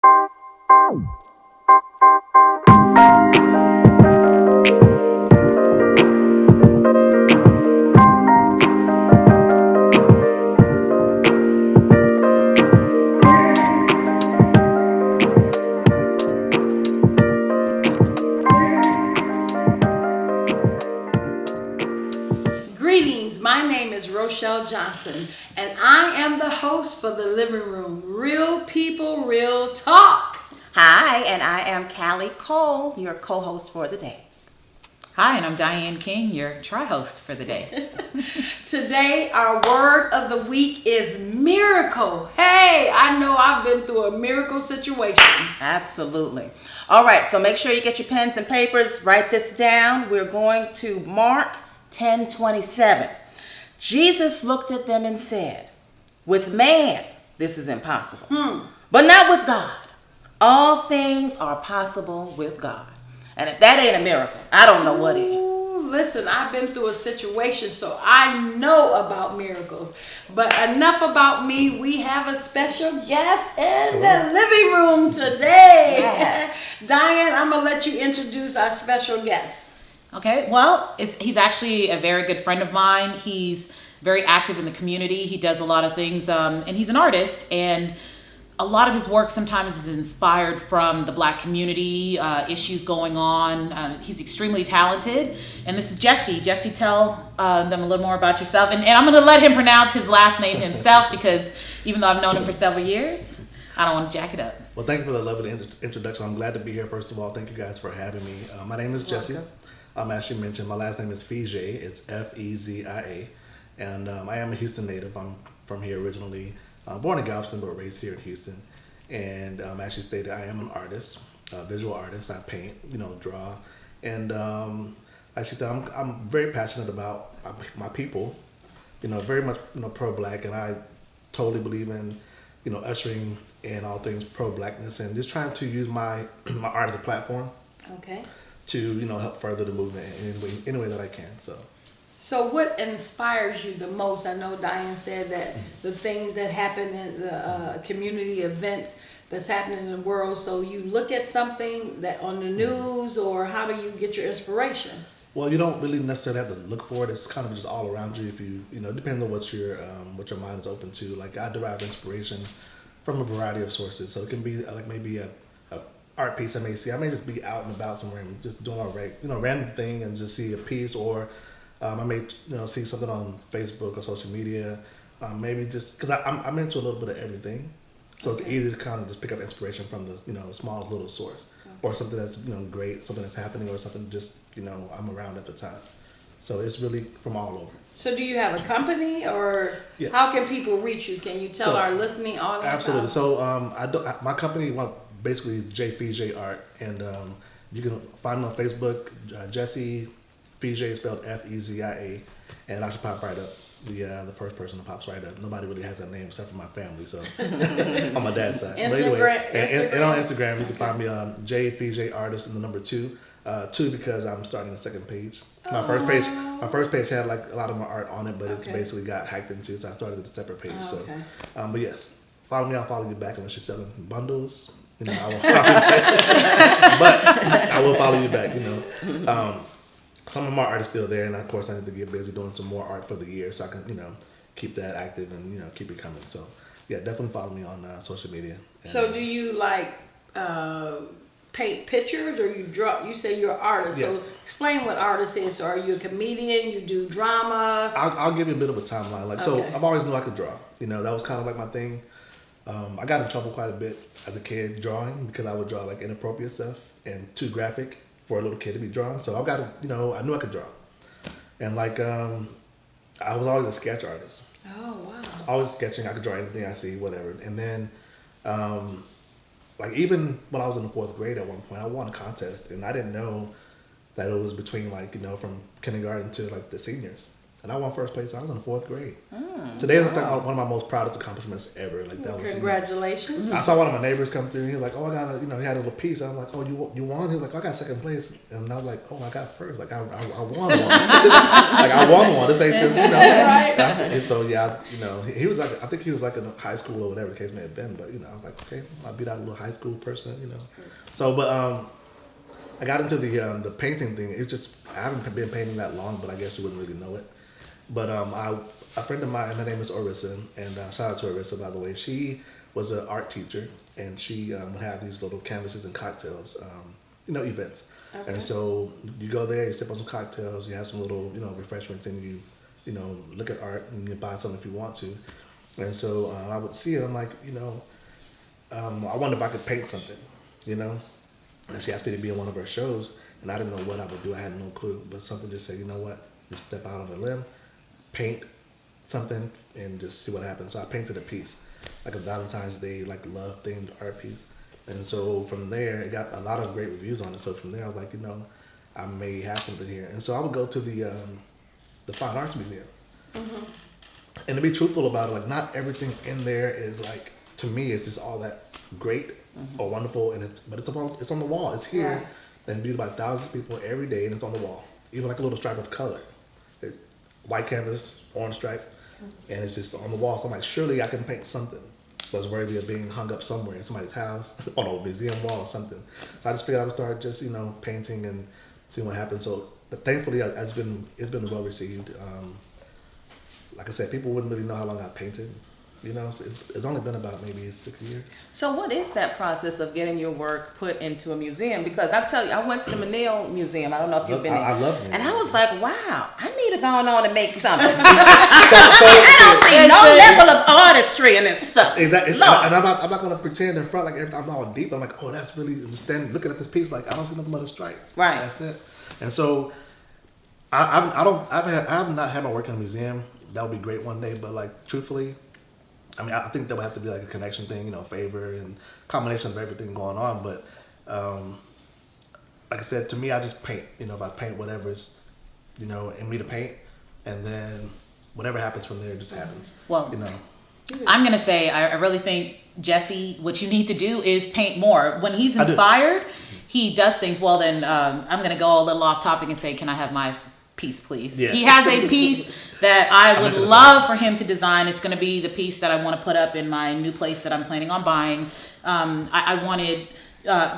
Greetings, my name is Rochelle Johnson, and I am the host for the Living Room, Real People, Real Talk. Hi, and I am Callie Cole, your co-host for the day. Hi, and I'm Diane King, your tri-host for the day. Today, our word of the week is miracle. Hey, I know I've been through a miracle situation. Absolutely. All right, so make sure you get your pens and papers, write this down. We're going to Mark 10:27. Jesus looked at them and said, "With man, this is impossible, but not with God. All things are possible with God." And if that ain't a miracle, I don't know what is. Listen, I've been through a situation, so I know about miracles. But enough about me. We have a special guest in the living room today. Yes. Diane, I'm going to let you introduce our special guest. Okay, well, he's actually a very good friend of mine. He's very active in the community. He does a lot of things, and he's an artist. And a lot of his work sometimes is inspired from the Black community, issues going on. He's extremely talented. And this is Jesse. Jesse, tell them a little more about yourself. And I'm going to let him pronounce his last name himself because even though I've known him for several years, I don't want to jack it up. Well, thank you for the lovely introduction. I'm glad to be here, first of all. Thank you guys for having me. My name is Jesse. As she mentioned, my last name is Fezia. It's Fezia. And I am a Houston native. I'm from here originally. Born in Galveston, but raised here in Houston. And as she stated, I am an artist, a visual artist. I paint, draw. And as she said, I'm very passionate about my people, very much pro-Black. And I totally believe in, ushering in all things pro-Blackness and just trying to use my art as a platform. Okay. To help further the movement in any way that I can. So what inspires you the most? I know Diane said that the things that happen in the community events that's happening in the world. So you look at something that on the news, or how do you get your inspiration? Well, you don't really necessarily have to look for it. It's kind of just all around you. If you depends on what your mind is open to. Like I derive inspiration from a variety of sources. So it can be like maybe a art piece I may see. I may just be out and about somewhere and just doing a random thing and just see a piece, or I may see something on Facebook or social media. Maybe just because I'm into a little bit of everything, so It's easy to kind of just pick up inspiration from the small little source, or something that's great, something that's happening, or something just I'm around at the time. So it's really from all over. So do you have a company, or Yes. How can people reach you? Can you tell our listening audience? Absolutely. So my company, basically J Fezia Art, and you can find me on Facebook, Jesse Fezia, spelled Fezia, and I should pop right up. The first person that pops right up. Nobody really has that name except for my family, so on my dad's side. Instagram. And on Instagram you can find me on J Fezia Artist and the number 2. 2 because I'm starting a second page. My first page had like a lot of my art on it, but it's basically got hacked into, so I started a separate page. But yes, follow me. I'll follow you back unless you're selling bundles. I won't follow you back. But I will follow you back. Some of my art is still there, and of course I need to get busy doing some more art for the year, so I can keep that active and keep it coming. So yeah, definitely follow me on social media. And, so do you like paint pictures, or you draw? You say you're an artist. Yes. So explain what artist is. So are you a comedian? You do drama? I'll give you a bit of a timeline. So I've always knew I could draw. That was kind of like my thing. I got in trouble quite a bit as a kid drawing because I would draw like inappropriate stuff and too graphic for a little kid to be drawing. So I knew I could draw. And I was always a sketch artist. Oh, wow. I was always sketching. I could draw anything I see, whatever. And then, even when I was in the 4th grade at one point, I won a contest, and I didn't know that it was between from kindergarten to the seniors. And I won first place. I was in the 4th grade. Today is like one of my most proudest accomplishments ever. Like that was. Congratulations. I saw one of my neighbors come through. He was like, "Oh, I got a," he had a little piece. I'm like, "Oh, you won?" He was like, "I got 2nd place," and I was like, "Oh, I got first. Like I won one. Like I won one. This ain't just Right. And so yeah, he was like, I think he was like in high school or whatever the case may have been. But I was like, okay, I'll beat out a little high school person. So, but I got into the painting thing. It's just I haven't been painting that long, but I guess you wouldn't really know it. But a friend of mine, her name is Orissa, and shout out to Orissa, by the way. She was an art teacher, and she would have these little canvases and cocktails, events. Okay. And so you go there, you sip on some cocktails, you have some little, refreshments, and you look at art, and you buy something if you want to. And so I would see it, I'm like, I wonder if I could paint something, And she asked me to be in one of her shows, and I didn't know what I would do. I had no clue, but something just said, you know what, just step out on a limb, paint something, and just see what happens. So I painted a piece, like a Valentine's Day, like love themed art piece. And so from there, it got a lot of great reviews on it. So from there, I was like, I may have something here. And so I would go to the Fine Arts Museum. Mm-hmm. And to be truthful about it, like not everything in there is like, to me, it's just all that great or wonderful. But it's on the wall. It's here, right, and viewed by thousands of people every day, and it's on the wall. Even like a little stripe of color. White canvas, orange stripe, and it's just on the wall. So I'm like, surely I can paint something that's worthy of being hung up somewhere in somebody's house, on a museum wall or something. So I just figured I would start just, painting and seeing what happens. So thankfully, it's been well received. Like I said, people wouldn't really know how long I painted. It's only been about maybe 6 years. So what is that process of getting your work put into a museum? Because I tell you, I went to the Menil Museum. I don't know if you've been there. I love it. And I was like, wow, I need to go on and make something. I don't see no level of artistry in this stuff. Exactly. And I'm not going to pretend in front like I'm all deep. I'm like, oh, that's really, looking at this piece, like I don't see nothing but a stripe. Right. That's it. And so I have not had my work in a museum. That would be great one day. But like, truthfully, I think there would have to be like a connection thing, favor and combination of everything going on. But like I said, to me, I just paint. If I paint whatever is, in me to paint, and then whatever happens from there just happens. Well, I'm gonna say I really think, Jesse, what you need to do is paint more. When he's inspired, he does things. Well, then I'm gonna go a little off topic and say, can I have my piece, please? Yeah. He has a piece that I would love for him to design. It's going to be the piece that I want to put up in my new place that I'm planning on buying. I wanted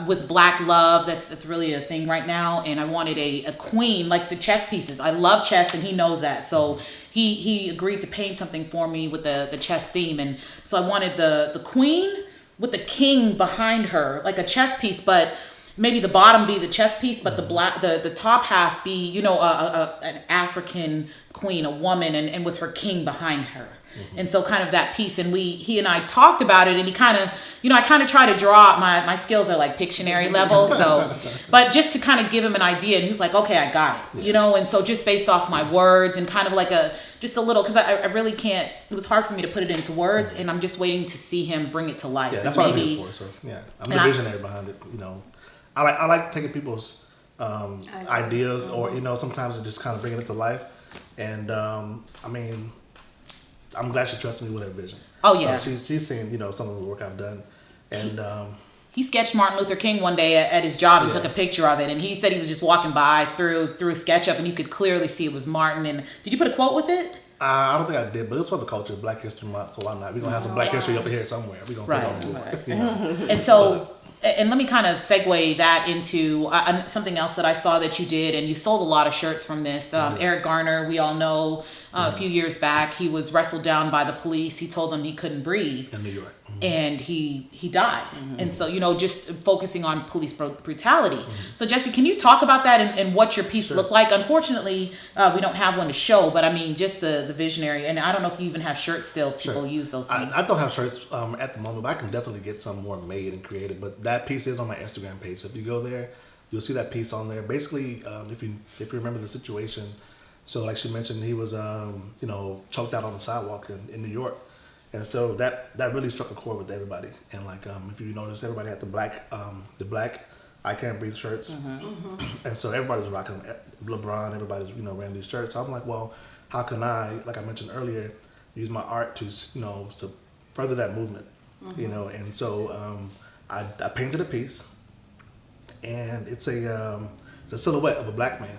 with black love, that's really a thing right now, and I wanted a queen, like the chess pieces. I love chess, and he knows that, so he agreed to paint something for me with the chess theme. And so I wanted the queen with the king behind her, like a chess piece, but maybe the bottom be the chess piece, but the top half be, an African queen, a woman, and with her king behind her. Mm-hmm. And so kind of that piece, and he and I talked about it, and he kind of, I kind of try to draw, my skills are like Pictionary level, so, but just to kind of give him an idea, and he was like, okay, I got it, and so just based off my words, and kind of like just a little, because I really can't, it was hard for me to put it into words, and I'm just waiting to see him bring it to life. Yeah, that's what I'm here for, so, yeah, I'm the visionary behind it, I like taking people's ideas, or sometimes just kind of bringing it to life. And I'm glad she trusts me with her vision. Oh yeah, she's seen some of the work I've done, and he sketched Martin Luther King one day at his job and took a picture of it. And he said he was just walking by through SketchUp, and you could clearly see it was Martin. And did you put a quote with it? I don't think I did, but it's for the culture, Black History Month, so why not? We're gonna have some Black History up here somewhere. We're gonna put it on. And so. And let me kind of segue that into something else that I saw that you did, and you sold a lot of shirts from this. Eric Garner, we all know, a few years back, he was wrestled down by the police. He told them he couldn't breathe. In New York. And he died. Mm-hmm. And so, just focusing on police brutality. Mm-hmm. So Jesse, can you talk about that and what your piece looked like? Unfortunately, we don't have one to show, but I mean, just the visionary. And I don't know if you even have shirts still, if people use those things. I don't have shirts at the moment, but I can definitely get some more made and created. But that piece is on my Instagram page. So if you go there, you'll see that piece on there. Basically, if you remember the situation, so like she mentioned, he was choked out on the sidewalk in New York. And so that really struck a chord with everybody. And like if you notice, everybody had the black I Can't Breathe shirts. Mm-hmm. And so everybody was rocking LeBron, everybody's wearing these shirts. So I'm like, well, how can I, like I mentioned earlier, use my art to, to further that movement, and so I painted a piece, and it's a silhouette of a black man,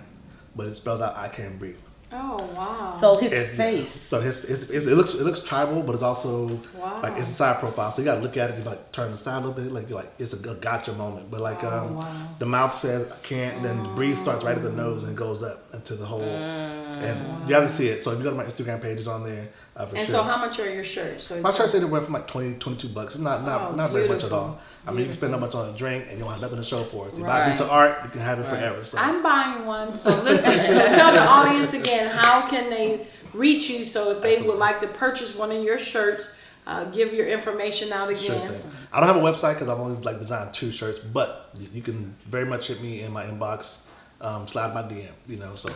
but it spells out "I Can Breathe." Oh wow. So his And, face. So it looks tribal, but it's also Wow. like it's a side profile. So you gotta look at it, you like turn the side a little bit, like you're like it's a gotcha moment. But like wow. the mouth says I can't, then the breathe starts right at the nose and goes up into the whole. And you have to see it. So if you go to my Instagram page, it's on there for And sure. so how much are your shirts? So My shirts anywhere from like $22. It's not very much at beautiful. all. I mean, you can spend that much on a drink and you don't have nothing to show for it. So you buy a piece of art, you can have it forever. So. I'm buying one. So listen, so tell the audience again, how can they reach you? So if they would like to purchase one of your shirts, give your information out Sure again. thing. I don't have a website because I've only like designed 2 shirts, but you can very much hit me in my inbox, slide my DM, so.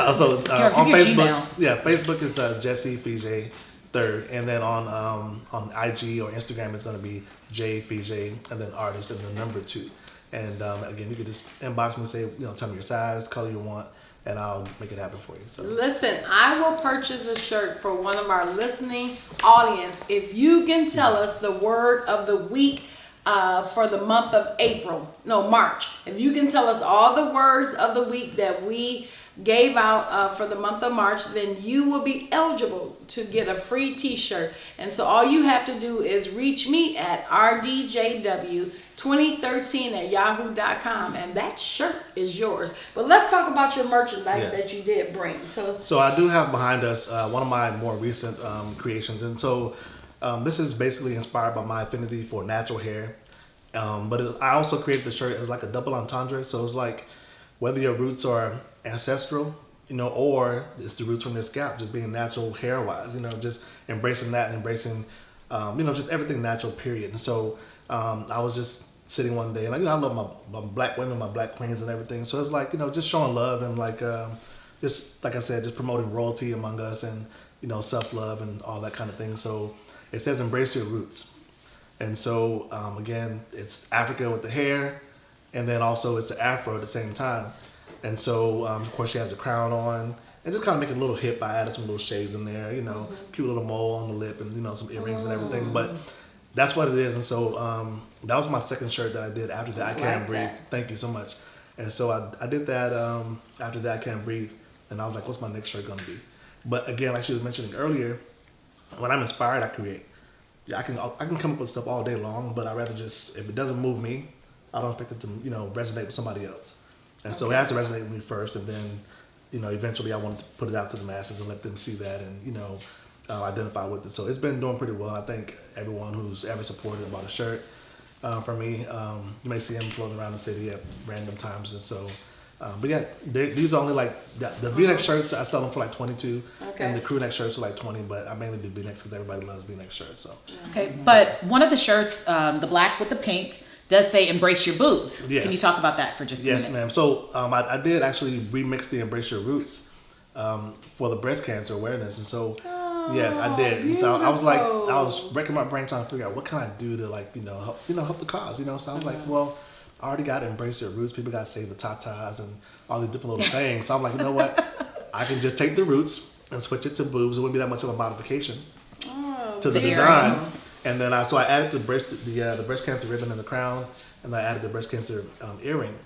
Also on your Facebook, Gmail. Facebook is Jesse Fije 3rd, and then on IG or Instagram it's going to be J Fije and then artist and the number 2. And again, you can just inbox me and say, tell me your size, color you want, and I'll make it happen for you. So. Listen, I will purchase a shirt for one of our listening audience if you can tell us the word of the week for the month of March. If you can tell us all the words of the week that we gave out for the month of March, then you will be eligible to get a free t-shirt. And so all you have to do is reach me at rdjw2013@yahoo.com, and that shirt is yours. But let's talk about your merchandise that you did bring. So I do have behind us one of my more recent creations, and so this is basically inspired by my affinity for natural hair. I also created the shirt as like a double entendre. So it's like whether your roots are ancestral, or it's the roots from your scalp, just being natural hair wise, just embracing that and embracing, just everything natural, period. And so I was just sitting one day and I love my black women, my black queens and everything. So it's like, just showing love and like, just like I said, just promoting royalty among us and, self-love and all that kind of thing. So it says embrace your roots. And so, again, it's Africa with the hair, and then also it's the afro at the same time. And so, of course, she has a crown on, and just kind of make it a little hip by adding some little shades in there, cute little mole on the lip and, some earrings and everything. But that's what it is. And so that was my second shirt that I did after that, I Can't Breathe. Thank you so much. And so I did that after that, I Can't Breathe. And I was like, what's my next shirt going to be? But again, like she was mentioning earlier, when I'm inspired, I create. I can come up with stuff all day long, but I rather just, if it doesn't move me, I don't expect it to resonate with somebody else. And so it has to resonate with me first, and then eventually I want to put it out to the masses and let them see that and identify with it. So it's been doing pretty well. I thank everyone who's ever supported bought a shirt from me. You may see them floating around the city at random times, and so. But yeah, these are only like the V-neck shirts. I sell them for like $22, and the crew neck shirts are like $20. But I mainly do V-necks because everybody loves V-neck shirts. So Okay, but one of the shirts, the black with the pink, does say "Embrace Your Boobs." Yes. Can you talk about that for just a minute? Yes, ma'am. So I did actually remix the Embrace Your Roots for the breast cancer awareness, and so yes, I did. And so I was wrecking my brain trying to figure out what can I do to like help the cause. So I was like, well. I already got to embrace your roots. People got to save the tatas and all these different little sayings. So I'm like, you know what? I can just take the roots and switch it to boobs. It wouldn't be that much of a modification to the design. And then I added the breast cancer ribbon and the crown, and I added the breast cancer earring,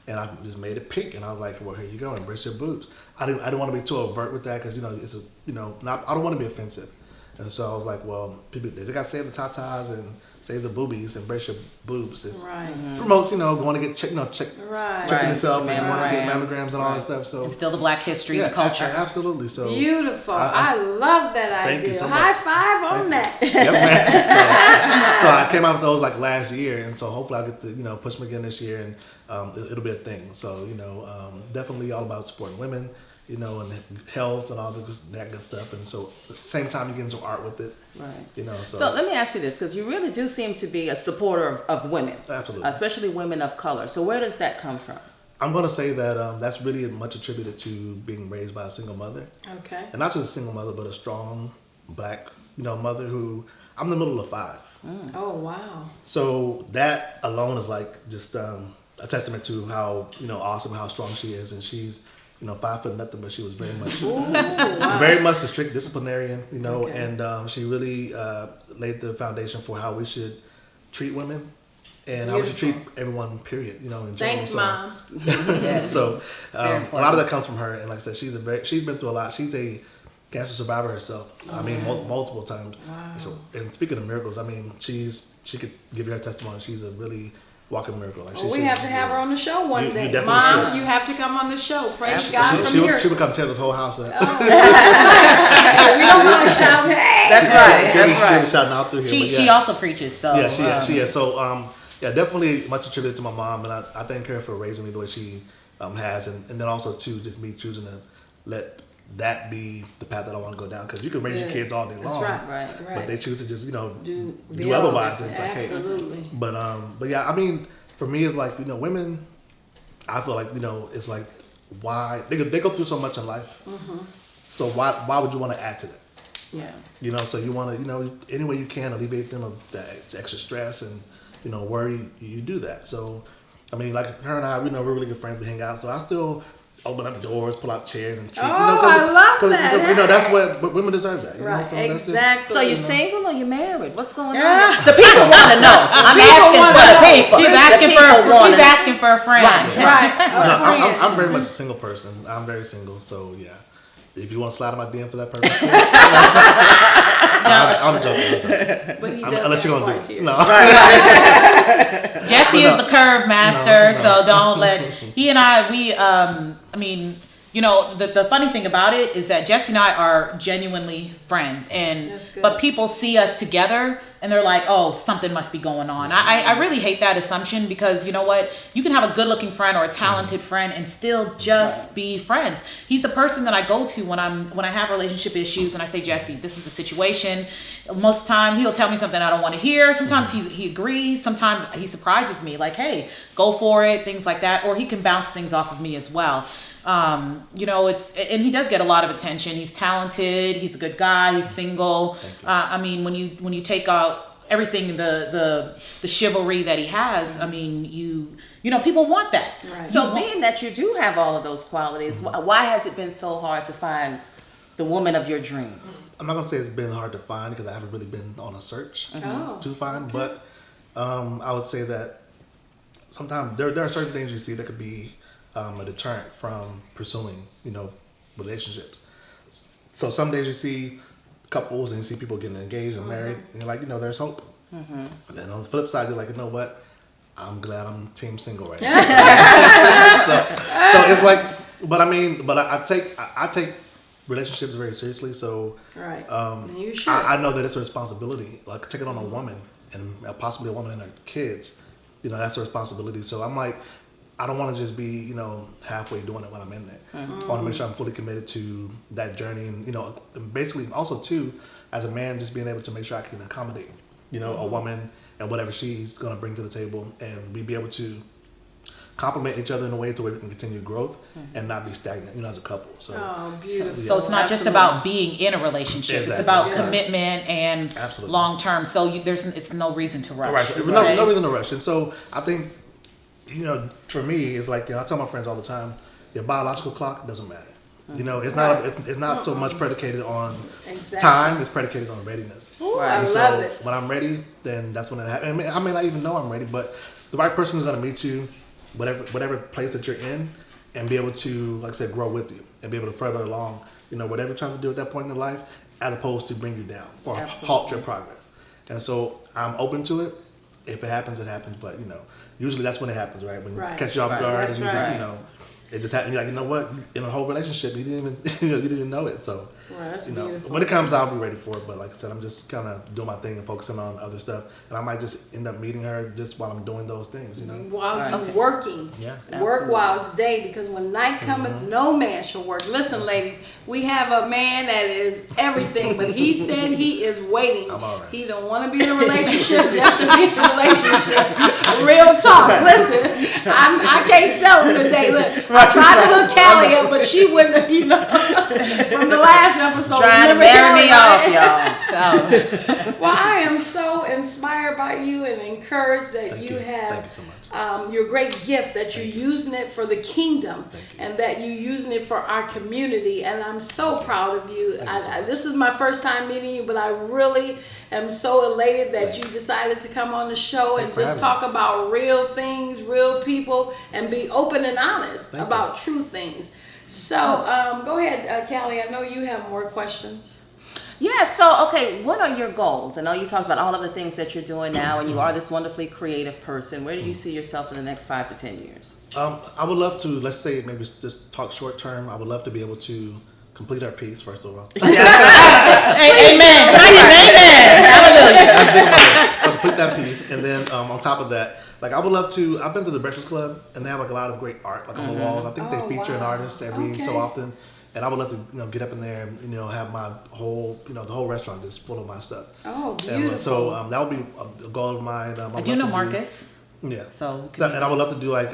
and I just made it pink. And I was like, well, here you go, embrace your boobs. I didn't want to be too overt with that because it's I don't want to be offensive. And so I was like, well, people they got to save the tatas and save the boobies, embrace your boobs. It promotes, going to get checking yourself and want to get mammograms and all that stuff. So and still the black history, the culture. Absolutely. So beautiful. I love that idea. Thank you so much. High five on that. Yep, man. So I came out with those like last year, and so hopefully I'll get to push them again this year, and it'll be a thing. So definitely all about supporting women. And health and all that good stuff. And so at the same time, you get into art with it. Right. So let me ask you this, because you really do seem to be a supporter of women. Absolutely. Especially women of color. So where does that come from? I'm going to say that that's really much attributed to being raised by a single mother. Okay. And not just a single mother, but a strong black, mother who, I'm the middle of 5. Oh, wow. So that alone is like just a testament to how, awesome, how strong she is. And she's 5 foot nothing, but she was very much, Ooh, wow. very much a strict disciplinarian, Okay. and she really laid the foundation for how we should treat women and how we should treat everyone, period, in general. Thanks, So, Mom. So very a lot of that comes from her, and like I said, she's been through a lot. She's a cancer survivor herself. I mean, multiple times. Wow. So, and speaking of miracles, I mean, she could give you her testimony. She's a really walking miracle. Like, We have to have her on the show one You day. definitely Mom, should. you have to come on the show. Praise Absolutely. God for she miracles. would come tear this whole house up. We don't want to shout, hey! That's right. She'll That's be shouting out through here. She but she also preaches. So Yeah, she is. So, definitely much attributed to my mom, and I thank her for raising me the way she has, and then also too, just me choosing to let that be the path that I want to go down. Because you can raise your kids all day long, That's right. but they choose to just do otherwise. And it's like, hey. Absolutely. But yeah, I mean, for me, it's like, women. I feel like it's like, why they go through so much in life. Mm-hmm. So why would you want to add to that? Yeah. So you want to, any way you can alleviate them of that extra stress and, worry, you do that. So, I mean, like her and I, we're really good friends. We hang out. So I still open up doors, pull out chairs and treat. I love that. Because, that's what women deserve that. Right, So that's just- exactly. So you're single or you're married? What's going on? The people want to know. I'm asking wanna for the know. people. she's The asking people for wanna she's asking for a friend. Right. No, A friend. I'm very much a single person. I'm very single. So yeah, if you want to slide on my DM for that purpose, too, I'm joking. But he does Unless have you're gonna do criteria. it. No. Jesse is the curve master, No. so don't let he and I. I mean, the funny thing about it is that Jesse and I are genuinely friends, and That's good. but people see us together and they're like, oh, something must be going on. I really hate that assumption, because you know what, you can have a good looking friend or a talented friend and still just be friends. He's the person that I go to when I have relationship issues and I say, Jesse, this is the situation. Most of the time he'll tell me something I don't want to hear. Sometimes he agrees. Sometimes he surprises me, like, hey, go for it, things like that. Or he can bounce things off of me as well. And he does get a lot of attention. He's talented. He's a good guy. He's single. I mean, when you take out everything, the chivalry that he has, I mean, people want that. Right. So being that you do have all of those qualities, why has it been so hard to find the woman of your dreams? I'm not gonna say it's been hard to find, because I haven't really been on a search to find, but I would say that sometimes there are certain things you see that could be a deterrent from pursuing, relationships. So some days you see couples and you see people getting engaged and married, and you're like, there's hope. And then on the flip side, you're like, you know what? I'm glad I'm team single right now. so it's like, but I take relationships very seriously. So Right. You should. I know that it's a responsibility. Like, take it on a woman, and possibly a woman and her kids. That's a responsibility. So I'm like, I don't want to just be, halfway doing it when I'm in there. I want to make sure I'm fully committed to that journey, and basically also too, as a man, just being able to make sure I can accommodate, a woman and whatever she's going to bring to the table, and we be able to complement each other in a way to where we can continue growth and not be stagnant, as a couple. So Oh, beautiful. So it's not just Absolutely. about being in a relationship. Exactly. It's about Yeah. commitment and Absolutely. long term. So it's no reason to rush. right, you no say? reason to rush. And so I think, for me, it's like, I tell my friends all the time, your biological clock doesn't matter. It's not so much predicated on Exactly. time; it's predicated on readiness. Ooh, Right. I And love so it. when I'm ready, then that's when it happens. I may not even know I'm ready, but the right person is going to meet you, whatever place that you're in, and be able to, like I said, grow with you and be able to further along, whatever you're trying to do at that point in life, as opposed to bring you down or halt your progress. And so I'm open to it. If it happens, it happens. But usually that's when it happens, right? When Right. you catch you off Right. guard, That's and you right. just, it just happened. You're like, you know what? In a whole relationship, you didn't even, you didn't even know it. So. Right, that's beautiful. When it comes, I'll be ready for it. But like I said, I'm just kind of doing my thing and focusing on other stuff. And I might just end up meeting her just while I'm doing those things, While Right. you working, Yeah. work Absolutely. while it's day, because when night cometh, no man shall work. Listen, ladies, we have a man that is everything, but he said he is waiting. I'm all right. He don't want to be in a relationship just to be in a relationship. Real talk. Listen, I can't can't sell them today. Look, I tried to hook Callie up, but she wouldn't, from the last episode. Trying to marry me off, y'all. Well, I am so inspired by you and encouraged that Thank you have Thank you so much. your great gift, that you're using it for the kingdom and that you're using it for our community. And I'm so proud of you. This is my first time meeting you, but I really am so elated that you decided to come on the show and just talk about real things, real people, and be open and honest about true things. So go ahead, Callie. I know you have more questions. Yeah, so, okay, what are your goals? I know you talked about all of the things that you're doing now, and you are this wonderfully creative person. Where do you see yourself in the next 5 to 10 years? I would love to, let's say, maybe just talk short term. I would love to be able to complete our piece, first of all. Amen. Amen. Hallelujah. Complete that piece. And then on top of that, like, I would love to, I've been to the Breakfast Club, and they have like a lot of great art, like on the walls. I think they feature an artist every so often. And I would love to, get up in there and, have my whole, the whole restaurant just full of my stuff. Oh, beautiful. And so that would be a goal of mine. I do know Marcus. So and I would love to do like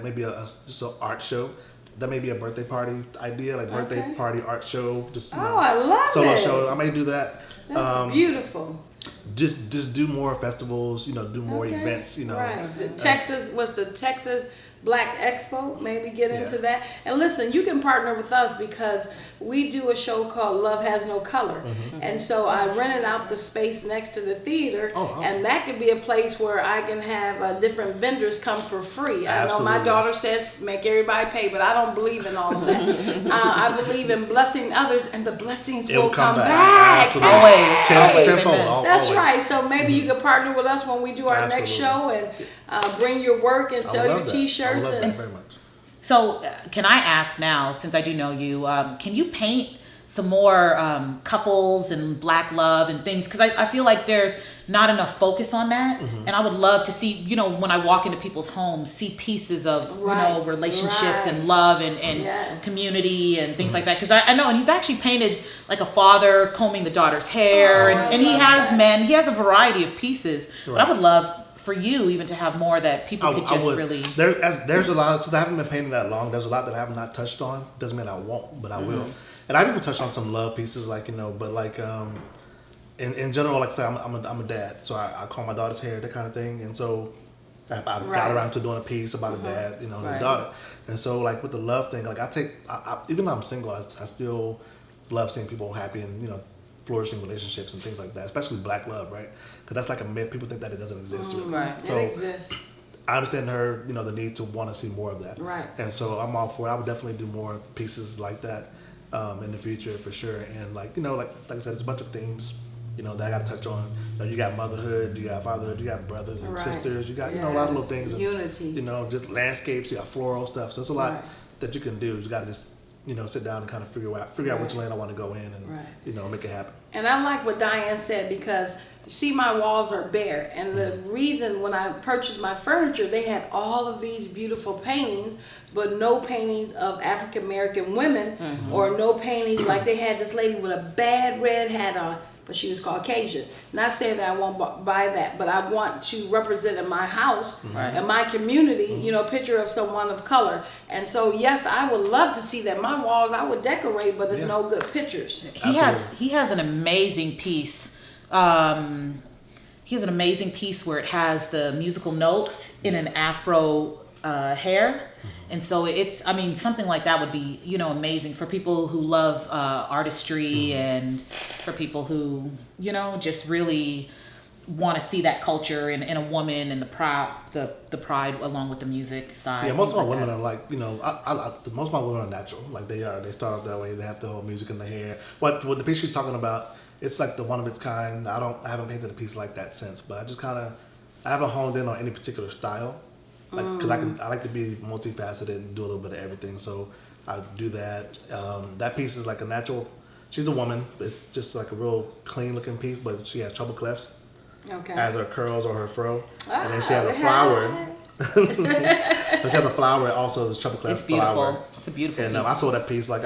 maybe just an art show. That may be a birthday party idea, like birthday party art show. Just I love solo it. show. I may do that. That's beautiful. Just do more festivals. Do more events. Right. The Texas Black Expo, maybe get into that. And listen, you can partner with us because we do a show called Love Has No Color. And so I rented out the space next to the theater. And that could be a place where I can have different vendors come for free. I know my daughter says make everybody pay, but I don't believe in all of that. I believe in blessing others, and the blessings will come back. Always. Tenfold. That's right. So maybe you can partner with us when we do our next show and bring your work and sell your T-shirts. I love that very much. So can I ask now, since I do know you, can you paint some more couples and black love and things? Because I feel like there's not enough focus on that. And I would love to see, when I walk into people's homes, see pieces of, relationships and love and community and things like that. Because I know, and he's actually painted like a father combing the daughter's hair. And he has a variety of pieces. But I would love for you even to have more that people could just really. There's a lot, since I haven't been painting that long, there's a lot that I have not touched on. Doesn't mean I won't, but I will. And I've even touched on some love pieces, like, but like, in general, like I say, I'm a dad, so I call my daughter's hair, that kind of thing. And so I got around to doing a piece about a dad, and a daughter. And so, like, with the love thing, like, even though I'm single, I still love seeing people happy and, flourishing relationships and things like that, especially black love, right? Because that's like a myth. People think that it doesn't exist. Right. So it exists. I understand her, the need to want to see more of that. Right. And so I'm all for it. I would definitely do more pieces like that in the future for sure. And like, like I said, there's a bunch of themes, that I got to touch on. You got motherhood, you got fatherhood, you got brothers and sisters, you got, a lot of little things. Unity. And, just landscapes, you got floral stuff. So it's a lot that you can do. You got to just sit down and kind of figure out which lane I want to go in and, make it happen. And I like what Diane said, because you see my walls are bare. And the reason when I purchased my furniture, they had all of these beautiful paintings, but no paintings of African American women or no paintings like they had this lady with a bad red hat on, but she was Caucasian. Not saying that I won't buy that, but I want to represent in my house, in my community, a picture of someone of color. And so, yes, I would love to see that. My walls, I would decorate, but there's no good pictures. He has an amazing piece. He has an amazing piece where it has the musical notes in an afro hair. And so something like that would be, amazing for people who love artistry and for people who, just really want to see that culture in a woman and the pride along with the music side. Yeah, most of my women are like, most of my women are natural. Like they start off that way. They have the whole music in their hair. What the piece she's talking about, it's like the one of its kind. I haven't painted a piece like that since, but I haven't honed in on any particular style. Like, because I like to be multifaceted and do a little bit of everything, so I do that. That piece is like a natural. She's a woman. It's just like a real clean looking piece, but she has treble clefts as her curls or her fro, and then she has a flower. She has a flower also. The treble cleft. It's beautiful. Flower. It's a beautiful piece. I saw that piece. Like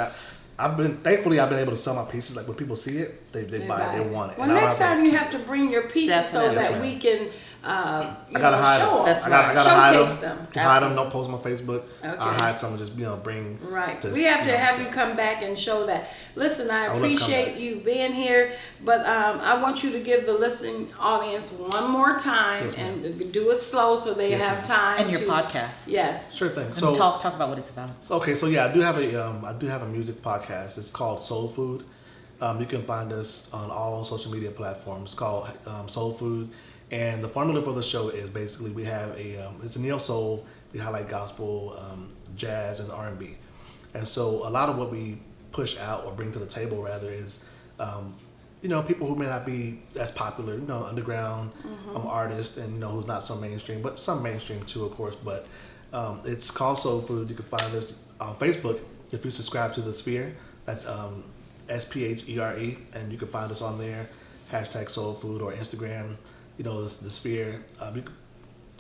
I've been able to sell my pieces. Like when people see it, they buy it, they want it. Well, next time you have to bring your pieces so that we can I gotta hide show them. off. I gotta hide Showcase them. them. Hide them. Don't post them on Facebook. Okay. I hide some and just bring. Right. This, We have to have so. you come back and show that. Listen, I would love to come appreciate back. you being here, but I want you to give the listening audience one more time Yes, ma'am. and do it slow so they Yes, have ma'am. time. And your to, podcast. Yes. Sure thing. And So talk about what it's about. okay, so yeah, I do have a music podcast. It's called Soul Food. You can find us on all social media platforms. It's called Soul Food, and the formula for the show is basically we have it's a neo soul. We highlight gospel, jazz, and R&B, and so a lot of what we push out or bring to the table rather is, people who may not be as popular, underground artists, and who's not so mainstream, but some mainstream too, of course. But it's called Soul Food. You can find us on Facebook if you subscribe to the Sphere. That's SPHERE, and you can find us on there. # Soul Food or Instagram. The Sphere. You can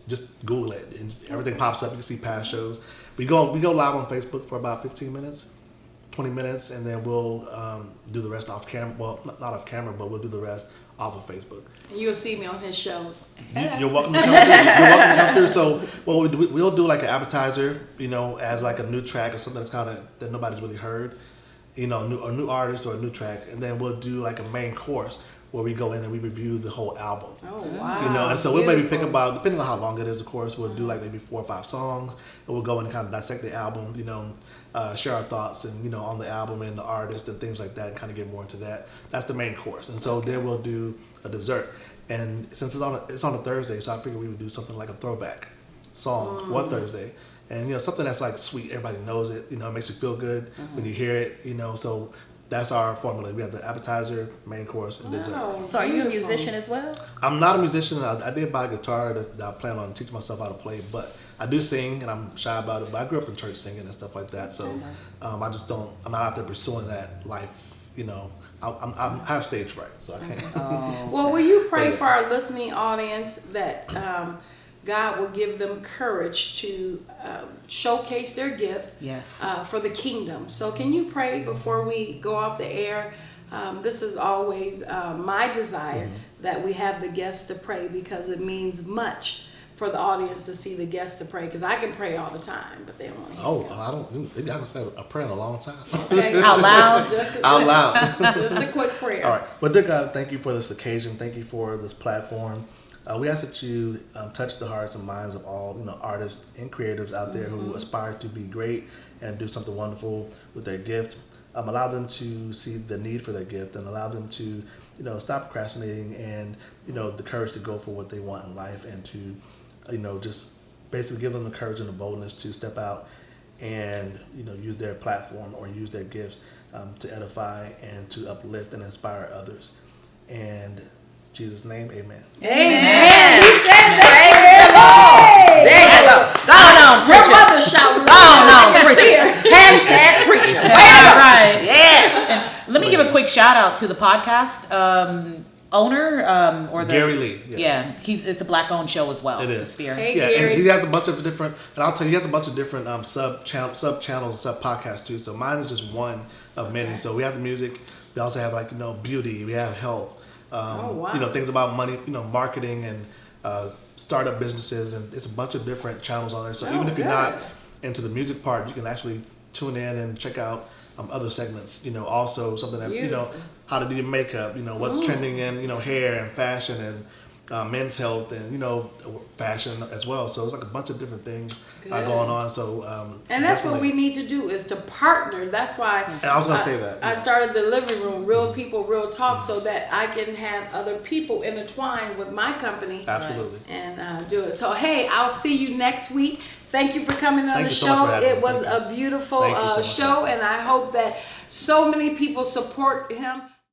just Google it, and everything pops up. You can see past shows. We go live on Facebook for about 15 minutes. 20 minutes, and then we'll do the rest off camera. Well, not off camera, but we'll do the rest off of Facebook. You'll see me on his show. You're welcome to come through. You're welcome to come through. So, we'll do like an appetizer, as like a new track or something that nobody's really heard, a new artist or a new track, and then we'll do like a main course where we go in and we review the whole album. Oh, wow. And so we'll maybe pick Beautiful. about, depending on how long it is, of course, we'll do like maybe 4 or 5 songs, and we'll go in and kind of dissect the album, share our thoughts and, on the album and the artist and things like that, and kind of get more into that. That's the main course. And so then we'll do a dessert. And since it's on a Thursday, so I figured we would do something like a throwback song for Thursday. And, something that's like sweet, everybody knows it, it makes you feel good when you hear it, so that's our formula. We have the appetizer, main course, and dessert. Wow, So are you a beautiful. musician as well? I'm not a musician. I did buy a guitar that I plan on teaching myself how to play, but I do sing, and I'm shy about it. But I grew up in church singing and stuff like that, so I'm not out there pursuing that life. I have stage fright, so I can't. Well, will you pray for our listening audience that God will give them courage to showcase their gift Yes. for the kingdom? So can you pray before we go off the air? This is always my desire that we have the guests to pray, because it means much for the audience to see the guests to pray, because I can pray all the time, but they don't want to hear me. I don't. Maybe I haven't said a prayer in a long time. Okay? Out loud? Out loud. Just a quick prayer. All right. Well, dear God, thank you for this occasion. Thank you for this platform. We ask that you touch the hearts and minds of all artists and creatives out there who aspire to be great and do something wonderful with their gift. Allow them to see the need for their gift, and allow them to stop procrastinating, and the courage to go for what they want in life, and to just basically give them the courage and the boldness to step out and use their platform or use their gifts to edify and to uplift and inspire others. And in Jesus' name, amen. Amen. He said that. There you go. Go on, Your preacher. mother shouted. Go on, I can preacher. see her. Hashtag preacher. All right. Yes. And let me give a quick shout out to the podcast owner, or the Gary Lee. Yeah, it's a black owned show as well. It is. The Sphere. Hey, Yeah, Gary. and he has a bunch of different, and I'll tell you, he has a bunch of different sub channels, sub podcasts too. So mine is just one of many. So we have the music. We also have beauty. We have health. Wow. Things about money. Marketing and startup businesses, and it's a bunch of different channels on there. So even if you're not into the music part, you can actually tune in and check out other segments. Also something that Beautiful. how to do your makeup. What's trending in hair and fashion and men's health and fashion as well. So it's like a bunch of different things going on. So And that's what we need to do, is to partner. That's why And I was gonna say that, I yes. started the living room, Real People, Real Talk, so that I can have other people intertwined with my company. Absolutely. And do it. So hey, I'll see you next week. Thank you for coming on Thank the you so much show. for having me. It was Thank a beautiful Thank you so much. show, and I hope that so many people support him.